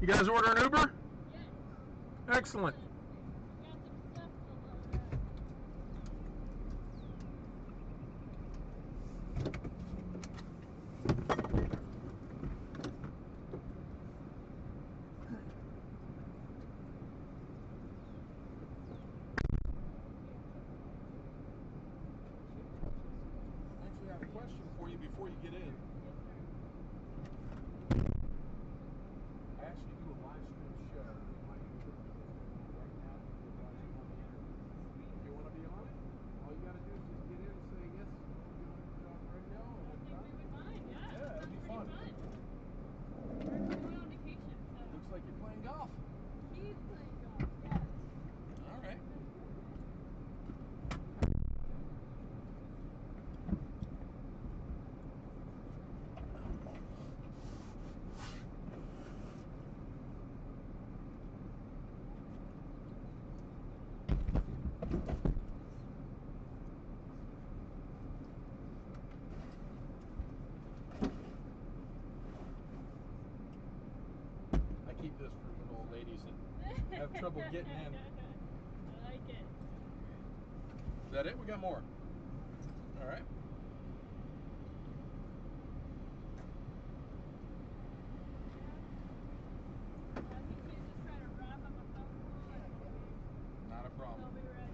You guys order an Uber? Yes. Excellent. We got some stuff to load Actually, I have a question for you before you get in. I actually do a live stream show on my YouTube right now. We're watching on the internet. If you want to be on it, all you got to do is just get in and say yes. You want to be on radio? I think we would mind, yeah. Yeah, it'd be fun. We're going on vacation, so. Looks like you're playing golf. He's playing golf, yes. All right. I keep this for little old ladies that have trouble getting in. I like it. Is that it? We got more. All right. I think he's just trying to wrap up a phone call and Not a we'll problem. be ready.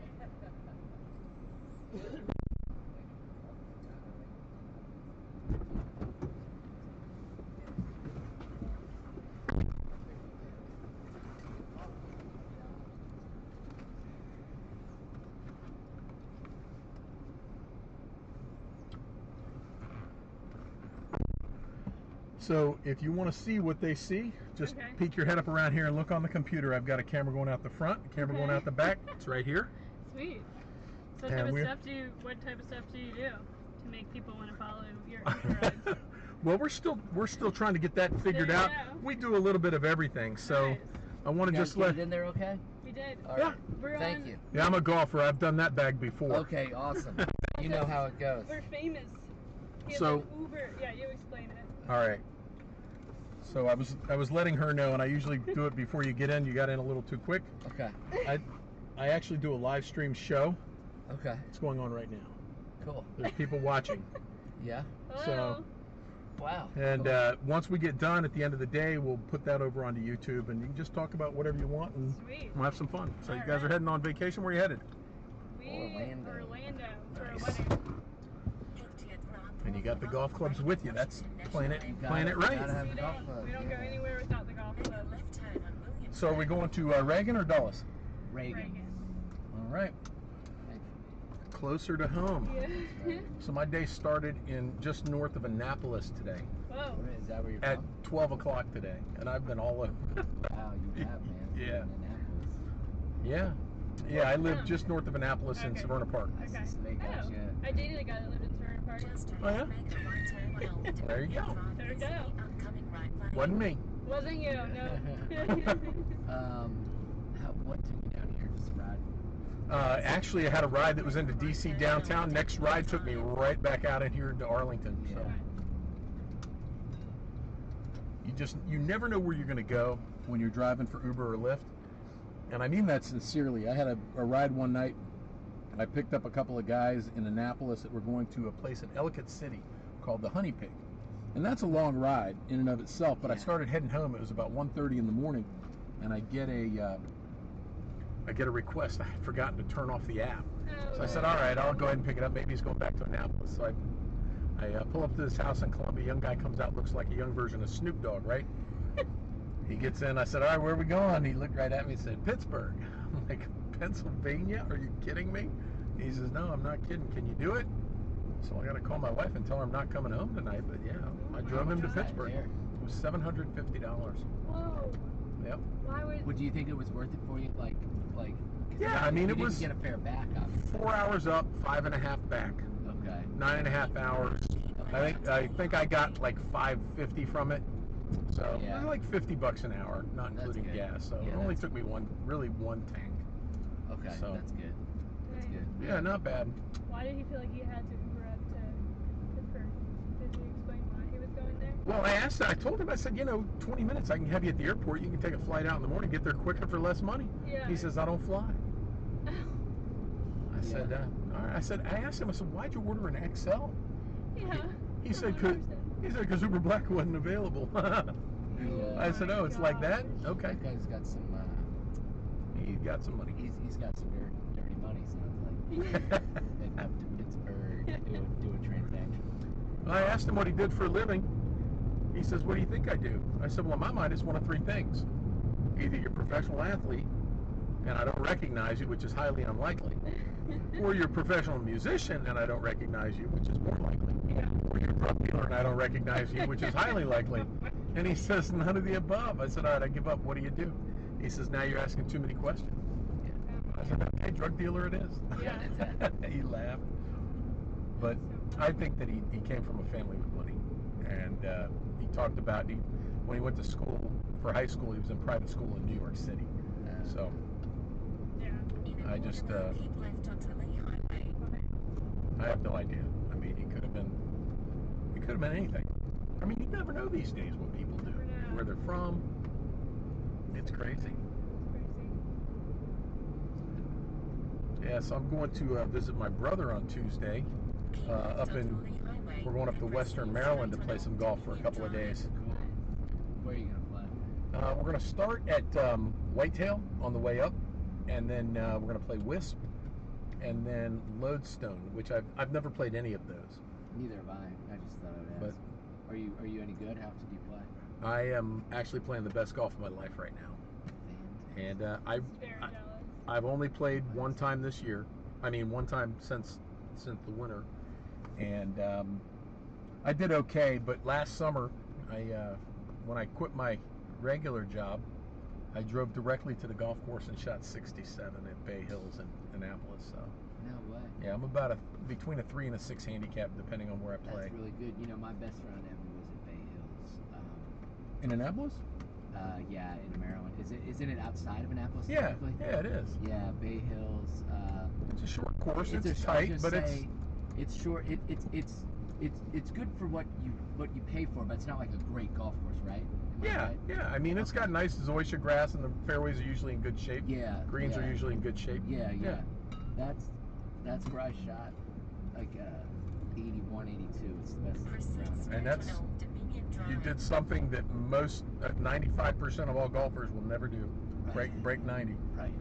So if you want to see what they see, just Okay. peek your head up around here and look on the computer. I've got a camera going out the front, a camera going Okay. out the back. It's right here. Sweet. So And what type of stuff do you do to make people want to follow your rides? Well, we're still trying to get that figured There you out. go. We do a little bit of everything, so Nice. I want to You guys just get let. it in there okay? We did. All Yeah. right. We're Thank on- you. Yeah, I'm a golfer. I've done that bag before. Okay, awesome. You know how it goes. We're famous. He has So- an Uber. Yeah, you explain it. All right. So I was letting her know, and I usually do it before you get in. You got in a little too quick. Okay. I actually do a live stream show. Okay. It's going on right now. Cool. There's people watching. Yeah. Hello. Wow. And Cool. once we get done at the end of the day, we'll put that over onto YouTube, and you can just talk about whatever you want, and Sweet. we'll have some fun. So you All guys are right. heading on vacation. Where are you headed? Orlando. For a Nice. wedding. And you got the golf clubs with you. That's playing it You right. gotta have We the golf don't, club. we don't go anywhere without the golf club. So are we going to Reagan or Dulles? Reagan. All right, Thank you. closer to home. Yeah. So my day started in just north of Annapolis today Whoa. Is that where you're at from? 12 o'clock today, and I've been all over. Wow, you have, man. Yeah. In Annapolis. Yeah, I live just north of Annapolis in Okay. Severna Park. I Okay. see they got Oh, you. I dated a guy that lived in Severna Park. Oh, yeah? There you go. There we go. Wasn't me. Wasn't you? No. What took you down here? Just a ride? Actually, I had a ride that was into DC downtown. Next ride took me right back out in here into Arlington. So you never know where you're going to go when you're driving for Uber or Lyft. And I mean that sincerely. I had a ride one night. I picked up a couple of guys in Annapolis that were going to a place in Ellicott City called the Honey Pig. And that's a long ride in and of itself, but I Yeah. started heading home. It was about 1:30 in the morning, and I get a request. I had forgotten to turn off the app. So I said, all right, I'll go ahead and pick it up. Maybe he's going back to Annapolis. So I pull up to this house in Columbia. Young guy comes out, looks like a young version of Snoop Dogg, right? He gets in. I said, all right, where are we going? He looked right at me and said, Pittsburgh. I'm like, Pennsylvania? Are you kidding me? He says, no, I'm not kidding. Can you do it? So I got to call my wife and tell her I'm not coming home tonight. But yeah, I drove him to was that Pittsburgh. there? It was $750. Whoa. Yep. Why would? Would you think it was worth it for you? Like, 'cause Yeah, I mean, you it was- didn't get a fare back, obviously. 4 hours up, 5.5 back. Okay. 9.5 hours. I think I got like $5.50 from it. So Yeah. it was like $50 an hour, not That's including good. gas. So Yeah, it only that's took me one tank. Okay, So- that's good. That's good. Yeah, not bad. Why did he feel like he had to Uber up to Pittsburgh? Did he explain why he was going there? Well, I told him, I said, 20 minutes, I can have you at the airport. You can take a flight out in the morning, get there quicker for less money. Yeah. He says, I don't fly. I said, Yeah. all right. I asked him, I said, why'd you order an XL? Yeah. He said, because Uber Black wasn't available. I said, oh, it's like that? Okay. That guy's got some. He got some money. He's got some dirty money. Sounds like. Heading up to Pittsburgh to do a transaction. I asked him what he did for a living. He says, what do you think I do? I said, well, in my mind, it's one of three things. Either you're a professional athlete, and I don't recognize you, which is highly unlikely, or you're a professional musician, and I don't recognize you, which is more likely, Yeah. or you're a drug dealer, and I don't recognize you, which is highly likely. And he says, none of the above. I said, all right, I give up. What do you do? He says, now you're asking too many questions. I said, okay, drug dealer it is. Yeah. He laughed. But I think that he came from a family with money. And he talked about, when he went to school, for high school, he was in private school in New York City. So Yeah. I just, I have no idea. I mean, he could have been anything. I mean, you never know these days what people do, where they're from. It's crazy. Yeah, so I'm going to visit my brother on Tuesday. We're going up to Western Maryland to play some golf for a couple of days. Cool. Where are you gonna play? We're going to start at Whitetail on the way up, and then we're going to play Wisp, and then Lodestone, which I've never played any of those. Neither have I. I just thought I would ask. Are you any good? How often do you play? I am actually playing the best golf of my life right now, and I've only played one time this year. I mean, one time since the winter, and I did okay. But last summer, when I quit my regular job, I drove directly to the golf course and shot 67 at Bay Hills in Annapolis. So No way. yeah, I'm about between a 3 and a 6 handicap, depending on where I play. That's really good. My best friend ever was at Bay Hills. In Annapolis? Yeah, in Maryland. Isn't it outside of Annapolis? Yeah, technically? yeah, it is. Yeah, Bay Hills. It's a short course. It's I was tight, gonna but say, it's short. It's good for what you pay for, but it's not like a great golf course, right? Am I right? Yeah. I mean, it's got nice zoysia grass, and the fairways are usually in good shape. Yeah. Greens are usually in good shape. Yeah. That's where I shot, like 81, 82. It's the best round. And that's, you did something that most 95% of all golfers will never do. Break 90. Right.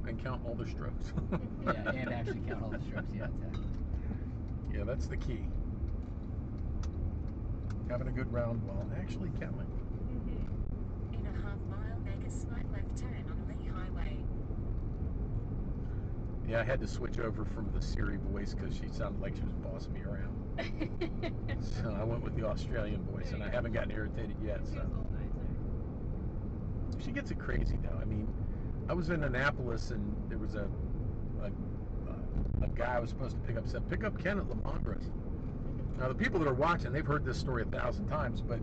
And count all the strokes. Yeah, and actually count all the strokes. Yeah, exactly. Yeah, that's the key. Having a good round while actually counting. In a half-mile, make a slight left turn on Lee Highway. Yeah, I had to switch over from the Siri voice because she sounded like she was bossing me around. So I went with the Australian voice, and I haven't gotten irritated yet. So she gets it crazy though. I mean, I was in Annapolis, and there was a guy I was supposed to pick up said, "Pick up Ken at Lemongras." Now the people that are watching, they've heard this story 1,000 times, but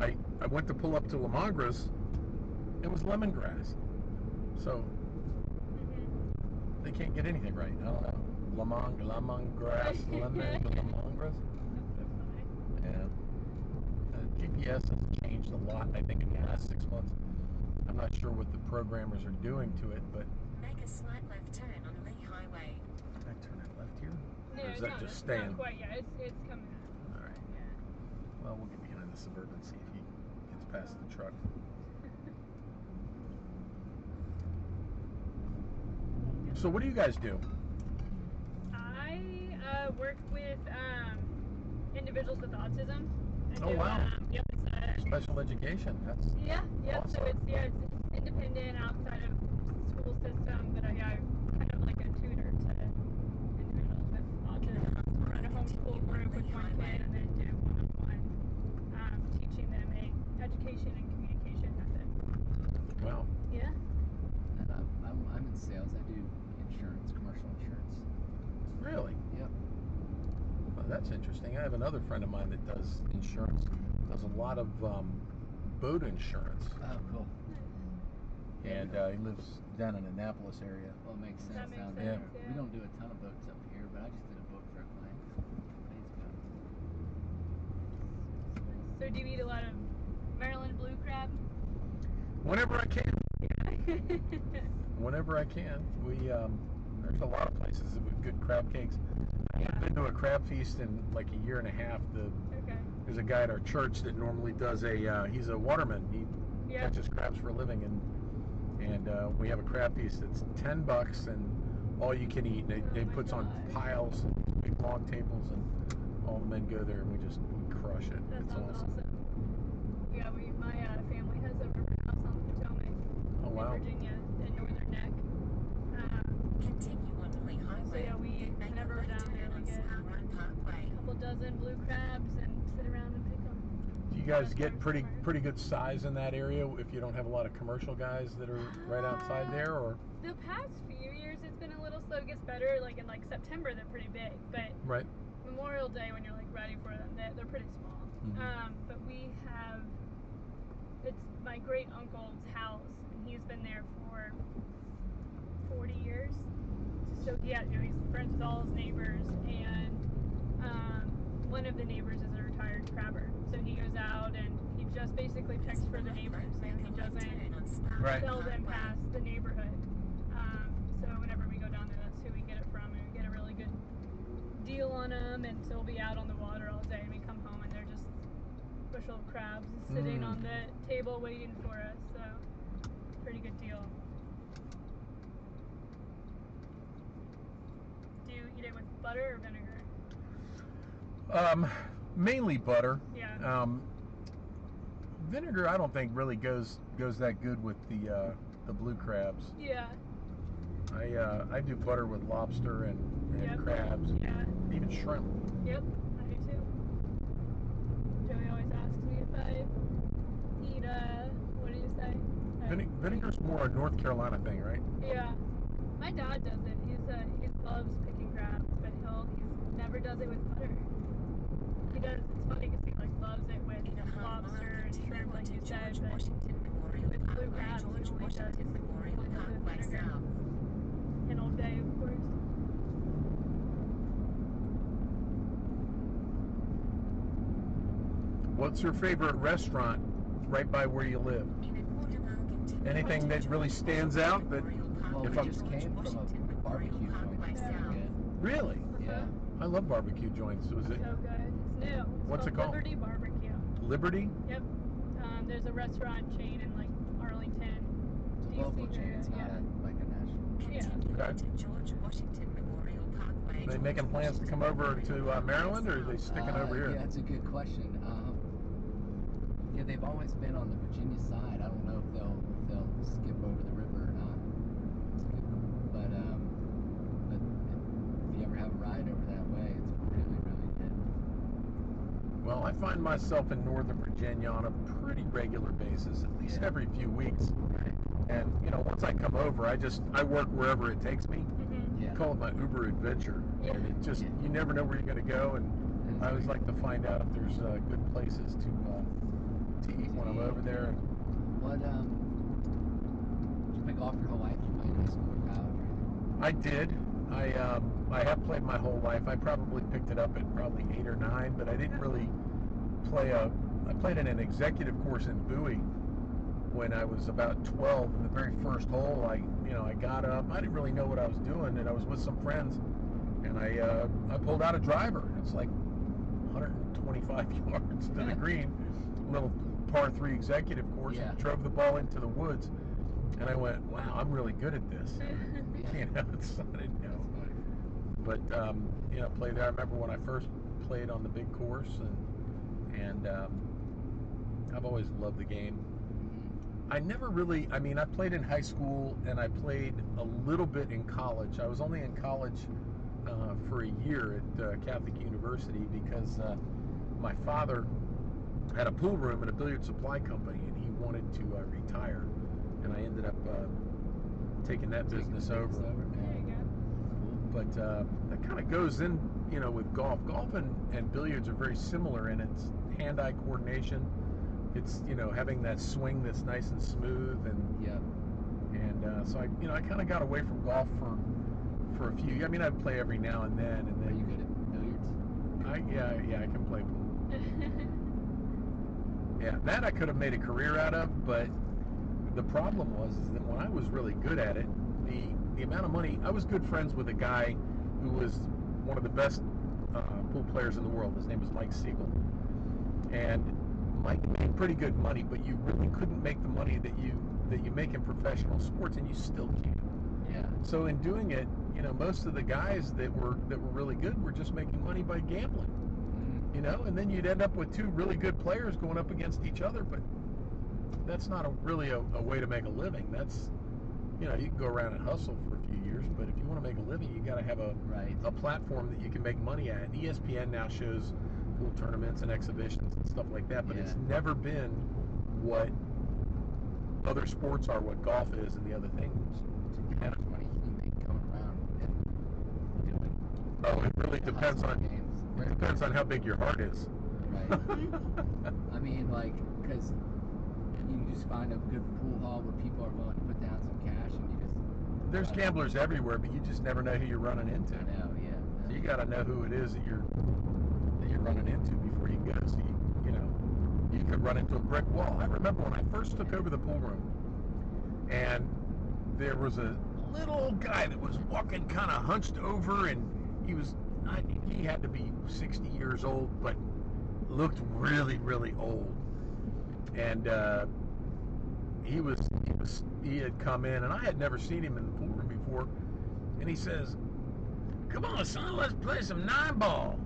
I went to pull up to Lemongras. It was lemongrass, so they can't get anything right. I don't know. Lemongrass, Lemongras. Yeah. GPS has changed a lot, I think, in the last 6 months. I'm not sure what the programmers are doing to it, but... Make a slight left turn on Lee Highway. Can I turn it left here? No, Or is that just staying? Not quite, yeah, it's coming up. All right. Yeah. Well, we'll get behind the Suburban and see if he gets past the truck. So what do you guys do? I work with individuals with autism. Oh, wow. Yep, it's Special education. That's so awesome. it's independent outside of school system, but I'm kind of like a tutor to individuals with autism. Run a homeschool group with one kid and then do one-on-one teaching them a education and communication method. Wow. Yeah. And I'm in sales. I do insurance, commercial insurance. Really? Yep. Well, that's interesting. I have another friend of mine that does insurance. Does a lot of boat insurance. Oh, cool. And he lives down in Annapolis area. Well, it makes sense That makes down sense, there. yeah. We don't do a ton of boats up here, but I just did a boat for a client 2 days ago. So do you eat a lot of Maryland blue crab? Whenever I can. Yeah. Whenever I can. There's a lot of places with good crab cakes. I haven't been to a crab feast in like a year and a half. Okay. There's a guy at our church that normally does he's a waterman. He catches crabs for a living, and we have a crab feast that's $10 and all you can eat. They puts on piles, big long tables, and all the men go there and we crush it. That It's sounds awesome. Yeah, my family has a river house on the Potomac Oh wow. in Virginia, in Northern Neck. Continue on Lee So Highway. yeah, we Then make whenever a we're left down there, turn we on get Sparrow Parkway. a couple dozen blue crabs and sit around and pick them. Do you guys get pretty good size in that area if you don't have a lot of commercial guys that are right outside there, or? The past few years it's been a little slow. It gets better. Like in September they're pretty big, but Right. Memorial Day when you're like ready for them, they're pretty small. Mm-hmm. But it's my great uncle's house, and he's been there for 40 years. So he's friends with all his neighbors, and one of the neighbors is a retired crabber. So he goes out and he just basically picks for the neighbors. So he doesn't Right. sell them past the neighborhood. So whenever we go down there, that's who we get it from, and we get a really good deal on them. And so we'll be out on the water all day, and we come home and they're just bushel of crabs sitting on the table waiting for us. So pretty good deal. Do you eat it with butter or vinegar? Mainly butter. Yeah. Vinegar I don't think really goes that good with the blue crabs. Yeah. I do butter with lobster and Yep. crabs, Yeah. even shrimp. Yep, I do too. Joey always asks me if I eat what do you say? Vinegar's more a North Carolina thing, right? Yeah. My dad does it. He loves picking crabs, but he never does it with butter. He does. It's funny because he loves it with lobster and shrimp, like you said, but with blue crabs, he only does it with vinegar. And Old Bay, of course. What's your favorite restaurant right by where you live? Anything that really stands out? That Well, if we I'm just came from a barbecue joint that's very good. really, Yeah. I love barbecue joints. Was it So good. It's new. What's it called? Liberty Barbecue. Liberty? Yep. There's a restaurant chain in Arlington. It's a local DC chain. area, It's not yeah. like a national. Yeah. Okay. To George Washington Memorial Parkway. Are they making plans to come over to Maryland, or are they sticking over here? Yeah, that's a good question. Yeah, they've always been on the Virginia side. I don't know if they'll skip over the river or not. But if you ever have a ride over that way, it's really, really good. Well, I find myself in Northern Virginia on a pretty regular basis, at least every few weeks. Right. And once I come over, I work wherever it takes me. Mm-hmm. Yeah. I call it my Uber adventure, Yeah. and it just you never know where you're going to go. And I always like to find out if there's good places to eat when I'm over there. What did you play golf your whole life? Did you play in high school or college or anything? I did. I have played my whole life. I probably picked it up at probably 8 or 9, but I didn't really play I played in an executive course in Bowie when I was about 12. In the very first hole, I got up. I didn't really know what I was doing, and I was with some friends, and I pulled out a driver. It's like 125 yards to the green, little par 3 executive course, Yeah. and drove the ball into the woods. And I went, wow, I'm really good at this. I didn't know. That's funny. But played there. I remember when I first played on the big course, and I've always loved the game. I never really, I played in high school and I played a little bit in college. I was only in college for a year at Catholic University because my father had a pool room and a billiard supply company, and he wanted to retire, and I ended up taking that business over. There you go. But that kind of goes in, with golf. Golf and billiards are very similar in its hand-eye coordination. It's, having that swing that's nice and smooth, and so I kind of got away from golf for a few. I play every now and then. Are you good at billiards? Yeah, I can play pool. Yeah, that I could have made a career out of, but the problem was is that when I was really good at it, the amount of money, I was good friends with a guy who was one of the best pool players in the world. His name was Mike Siegel. And Mike made pretty good money, but you really couldn't make the money that you make in professional sports, and you still can't. Yeah. So in doing it, you know, most of the guys that were really good were just making money by gambling. You know, and then you'd end up with two really good players going up against each other, but that's not really a way to make a living. That's, you know, you can go around and hustle for a few years, but if you want to make a living, you got to have a platform that you can make money at. And ESPN now shows pool tournaments and exhibitions and stuff like that, but it's never been what other sports are, what golf is, and the other things. How much money can you make going around and doing? Oh, it really depends on games. It depends on how big your heart is. Right. I mean, like, because you just find a good pool hall where people are willing to put down some cash, and you just. There's gamblers everywhere, but you just never know who you're running into. I know, yeah. So you got to know who it is that you're running into before you go. So you know, you could run into a brick wall. I remember when I first took over the pool room, and there was a little guy that was walking kind of hunched over, and he had to be 60 years old, but looked really, really old. And he had come in, and I had never seen him in the pool room before. And he says, "Come on, son, let's play some 9-ball."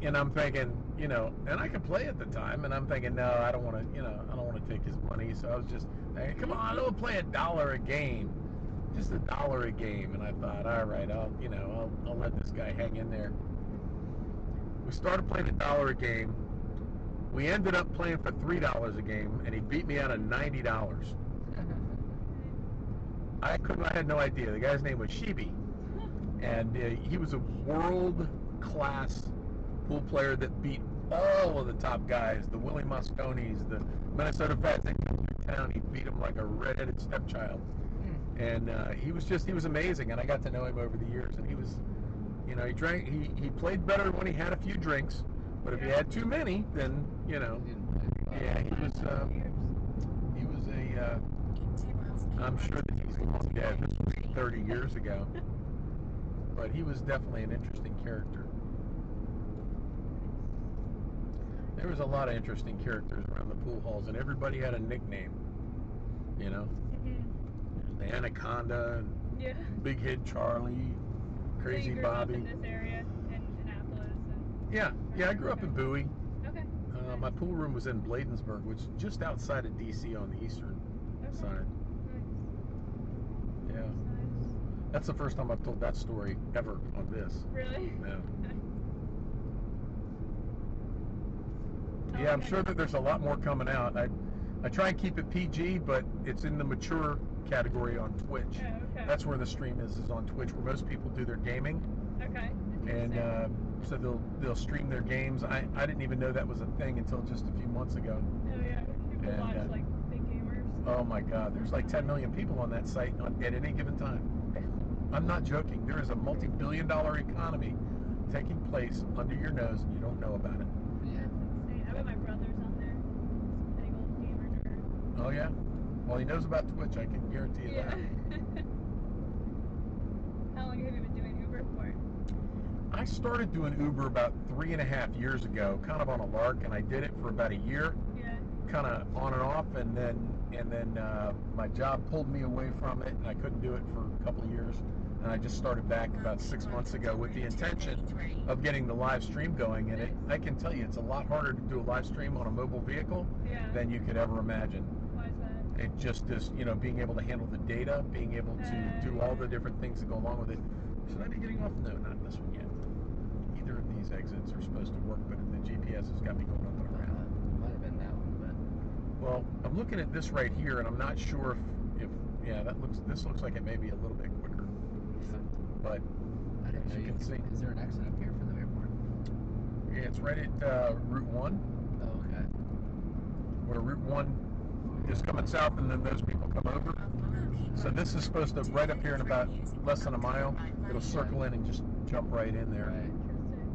And I'm thinking, you know, and I could play at the time, and I'm thinking, no, I don't want to take his money. So I was just thinking, come on, I'll play $1 a game, just $1 a game. And I thought, all right, I'll let this guy hang in there. We started playing $1 a game. We ended up playing for $3 a game, and he beat me out of $90. I had no idea. The guy's name was Shibi, and he was a world-class pool player that beat all of the top guys, the Willie Mosconis, the Minnesota Fats in town. He beat him like a redheaded stepchild. And he was amazing, and I got to know him over the years. And he was, you know, he played better when he had a few drinks, but if he had too many, then, you know, yeah, he was a, I'm sure that he's long dead. This was 30 years ago, but he was definitely an interesting character. There was a lot of interesting characters around the pool halls, and everybody had a nickname, you know. The Anaconda, and Big Head Charlie, Crazy so you grew Bobby. Up in this area, in Annapolis. Yeah, I grew up in Bowie. Okay. My pool room was in Bladensburg, which is just outside of D.C. on the eastern side. Nice. Yeah. Nice. That's the first time I've told that story ever on this. Really? Yeah. Yeah, I'm sure that there's a lot more coming out. I try and keep it PG, but it's in the mature category on Twitch. Oh, okay. That's where the stream is on Twitch, where most people do their gaming. Okay. And so they'll stream their games. I didn't even know that was a thing until just a few months ago. Oh yeah, people watch like big gamers. Oh my God, there's like 10 million people on that site at any given time. I'm not joking. There is a multi-billion-dollar economy taking place under your nose, and you don't know about it. Yeah. That's insane. I bet my brother's on there. He's a big old gamer nerd. Oh yeah. Well, he knows about Twitch. I can guarantee you that. How long have you been doing Uber for? I started doing Uber about 3.5 years ago, kind of on a lark, and I did it for about a year, kind of on and off, and then my job pulled me away from it, and I couldn't do it for a couple of years, and I just started back about 6 months ago with the intention of getting the live stream going, and I can tell you, it's a lot harder to do a live stream on a mobile vehicle than you could ever imagine. Why is that? It just is, you know, being able to handle the data, being able to do all the different things that go along with it. Should I be getting off? No, not this one yet. Either of these exits are supposed to work, but the GPS has got me going up and around. Might have been that one, but. Well, I'm looking at this right here, and I'm not sure if yeah, this looks like it may be a little bit quicker. But I didn't as know you can see, is there an exit up here for the airport? yeah, it's right at Route 1, Oh, okay. where Route 1 is coming south, and then those people come over. So this is supposed to, right up here in about less than a mile, it'll circle in and just jump right in there. Right. Interesting.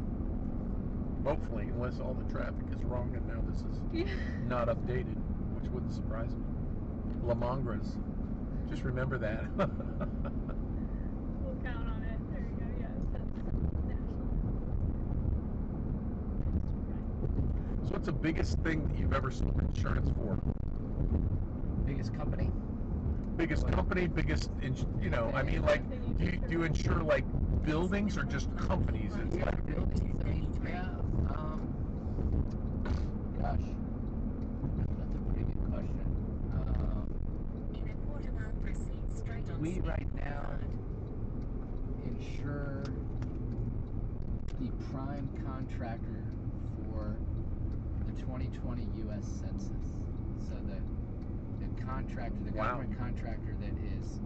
Hopefully, unless all the traffic is wrong and now this is Yeah. not updated, which wouldn't surprise me. La Mangras. Just remember that. We'll count on it. There you go. Yeah, it says national. So what's the biggest thing that you've ever sold insurance for? Biggest company? Biggest company, biggest, I mean, like, do you insure like buildings or just companies? It's Yeah, like, buildings. I mean, yeah. Gosh, that's a pretty good question. In a quarter mile, proceed straight on We Smith right now Boulevard. insure the prime contractor for the 2020 U.S. Census. So the contractor, the Wow. government contractor that is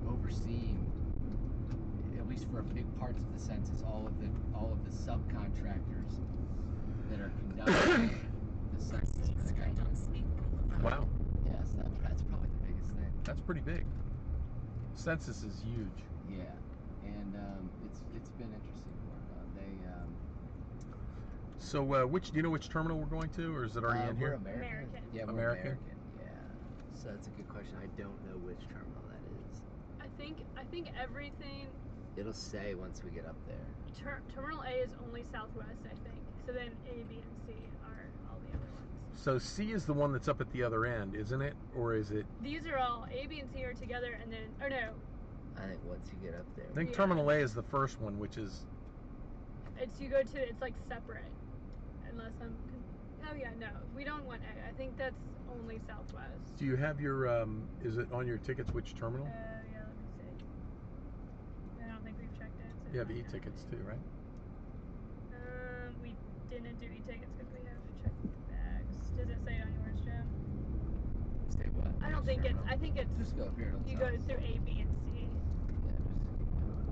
overseeing, at least for big parts of the census, all of the subcontractors that are conducting the census Proceed for the straight on government. Smith Boulevard. wow, Yes, that's probably the biggest thing. that's pretty big. Census is huge. Yeah, and it's been interesting to work on. So, do you know which terminal we're going to, or is it already in We're here? American. American. Yeah, we're American? American. Yeah. So that's a good question. I don't know which terminal that is. I think everything. It'll say once we get up there. Terminal A is only Southwest, I think. So then A, B, and C are all the other ones. So C is the one that's up at the other end, isn't it? Or is it? These are all A, B, and C are together, and then no, I think once you get up there. I think Yeah. Terminal A is the first one, which is. it's like separate, unless oh yeah, no, we don't want A. I think that's only Southwest. Do you have your? Is it on your tickets? Which terminal? Yeah, let me see. I don't think we've checked it. So You have it might not e-tickets be. too, right? We didn't do e-tickets because we have to check the bags. Does it say it on yours, Jim? Stay what? I don't think it's. I think it's. Just go up here. It'll You tell go us. through A, B, and C. Yeah, just keep going.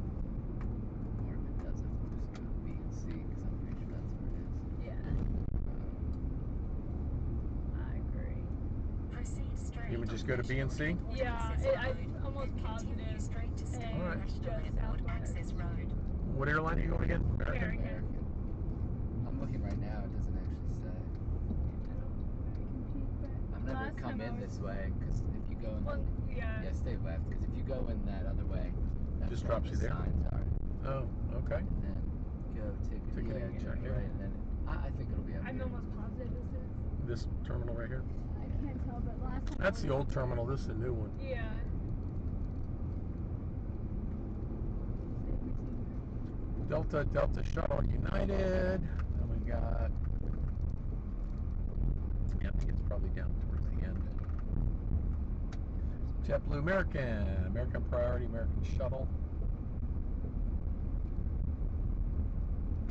Or if it doesn't, we'll just go to B and C because I'm pretty sure that's where it is. Yeah, I agree. Proceed straight. You would just go to B and C? Yeah, I'm almost Then positive. continue straight to State Alright. National Just Airport Southwest. Access Road. What airline are you going again? American. I'm looking right now. It doesn't actually say. I've never Last come time I in was- this way because if you go in, Well, yeah. yeah, stay left because if you go in that other way, that's Just where all drops the you there? signs are. Oh, okay. And then go ticket. Ticketing Yeah, check here. right. And then I think it'll be up I'm here. almost positive this is. This terminal right here. I can't tell, but last time. That's the old terminal. This is the new one. Yeah. Delta Shuttle United. And we got. Yeah, I think it's probably down towards the end. JetBlue, American Priority, American Shuttle.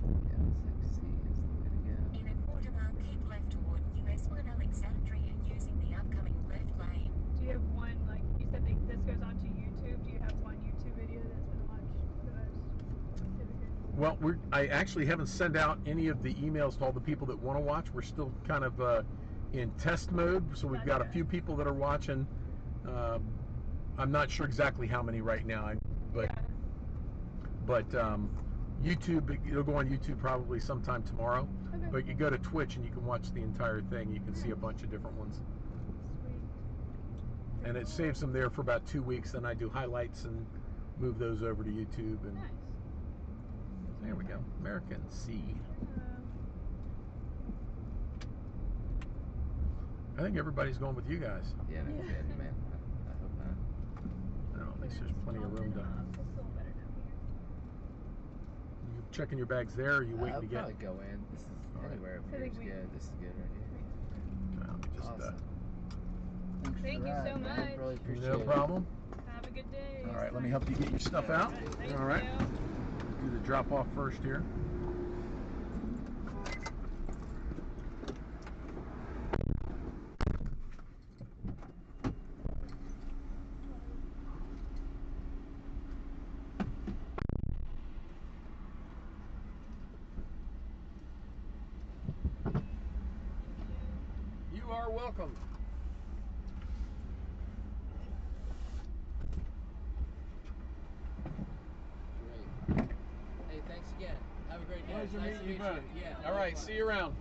Yeah, 6C is the way to go. In a quarter mile, keep left toward US 1 Alexandria using the upcoming left lane. Do you have one, like, you said this goes onto YouTube. Do you have one YouTube video that's been watched the most? Well, I actually haven't sent out any of the emails to all the people that want to watch. We're still kind of in test mode, so we've got a Gotcha. few people that are watching. I'm not sure exactly how many right now, but YouTube, it'll go on YouTube probably sometime tomorrow. Okay. But you go to Twitch and you can watch the entire thing. You can see a bunch of different ones. Sweet. And it saves them there for about 2 weeks. Then I do highlights and move those over to YouTube. And Nice. there we go. American C. I think everybody's going with you guys. Yeah, no Yeah. kidding, man. I hope not. No, at least there's plenty of room to. It's a little better down here. You checking your bags there, or are you waiting I'll to get? probably go in. This is All right. anywhere I over here think is we- good. This is good right here. Just, Awesome. Thanks for Thank the you ride, so man. much. Really appreciate no it. problem. Have a good day. All right, let me help you get your stuff out. Thank All right, you. do the drop off first here. You are welcome. great day. Pleasure Nice to meeting you meet both. Yeah. All right, likewise. see you around.